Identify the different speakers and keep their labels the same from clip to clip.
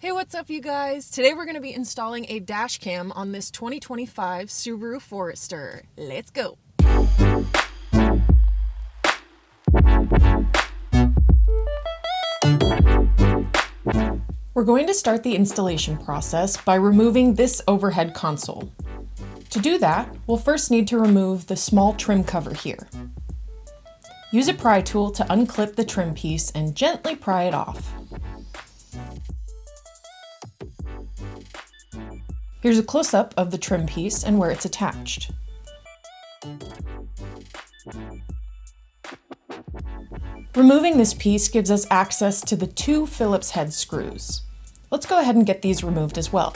Speaker 1: Hey, what's up you guys? Today we're going to be installing a dash cam on this 2025 Subaru Forester. Let's go! We're going to start the installation process by removing this overhead console. To do that, we'll first need to remove the small trim cover here. Use a pry tool to unclip the trim piece and gently pry it off. Here's a close-up of the trim piece and where it's attached. Removing this piece gives us access to the two Phillips head screws. Let's go ahead and get these removed as well.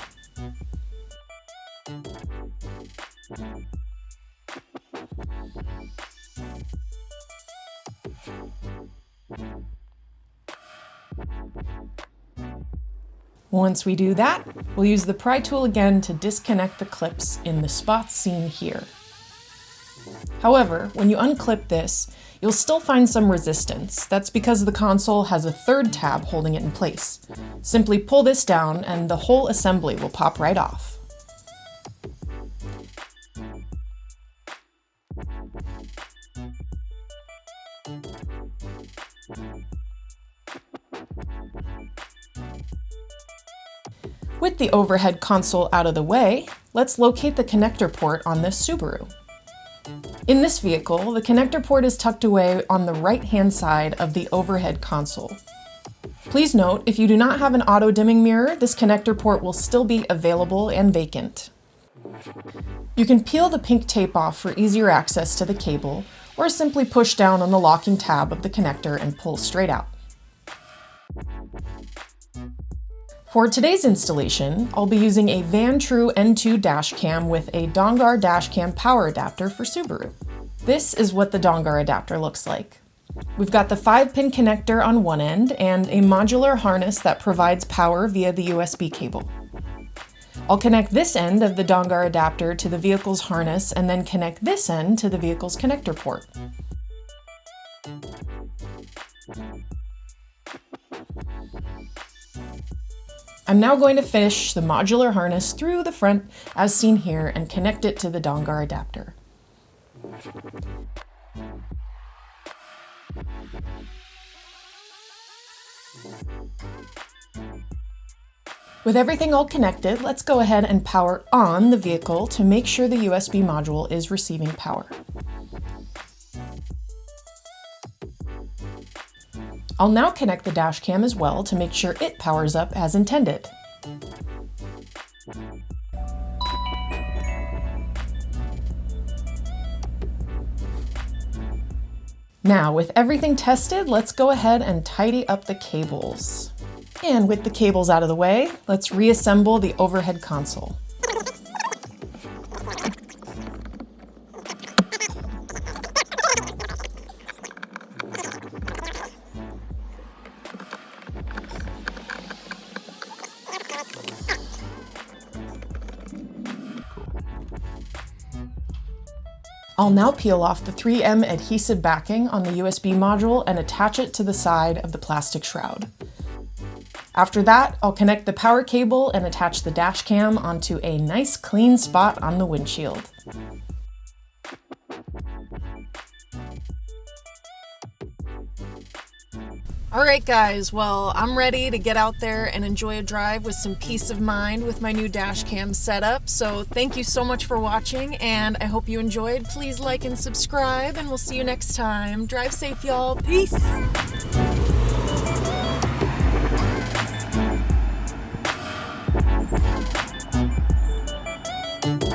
Speaker 1: Once we do that, we'll use the pry tool again to disconnect the clips in the spots seen here. However, when you unclip this, you'll still find some resistance. That's because the console has a third tab holding it in place. Simply pull this down and the whole assembly will pop right off. With the overhead console out of the way, let's locate the connector port on this Subaru. In this vehicle, the connector port is tucked away on the right-hand side of the overhead console. Please note, if you do not have an auto-dimming mirror, this connector port will still be available and vacant. You can peel the pink tape off for easier access to the cable, or simply push down on the locking tab of the connector and pull straight out. For today's installation, I'll be using a Vantrue N2 dash cam with a Dongar dash cam power adapter for Subaru. This is what the Dongar adapter looks like. We've got the 5-pin connector on one end and a modular harness that provides power via the USB cable. I'll connect this end of the Dongar adapter to the vehicle's harness and then connect this end to the vehicle's connector port. I'm now going to finish the modular harness through the front as seen here and connect it to the Dongar adapter. With everything all connected, let's go ahead and power on the vehicle to make sure the USB module is receiving power. I'll now connect the dash cam as well to make sure it powers up as intended. Now, with everything tested, let's go ahead and tidy up the cables. And with the cables out of the way, let's reassemble the overhead console. I'll now peel off the 3M adhesive backing on the USB module and attach it to the side of the plastic shroud. After that, I'll connect the power cable and attach the dash cam onto a nice clean spot on the windshield. Alright guys, well, I'm ready to get out there and enjoy a drive with some peace of mind with my new dash cam setup. So thank you so much for watching and I hope you enjoyed. Please like and subscribe and we'll see you next time. Drive safe y'all. Peace!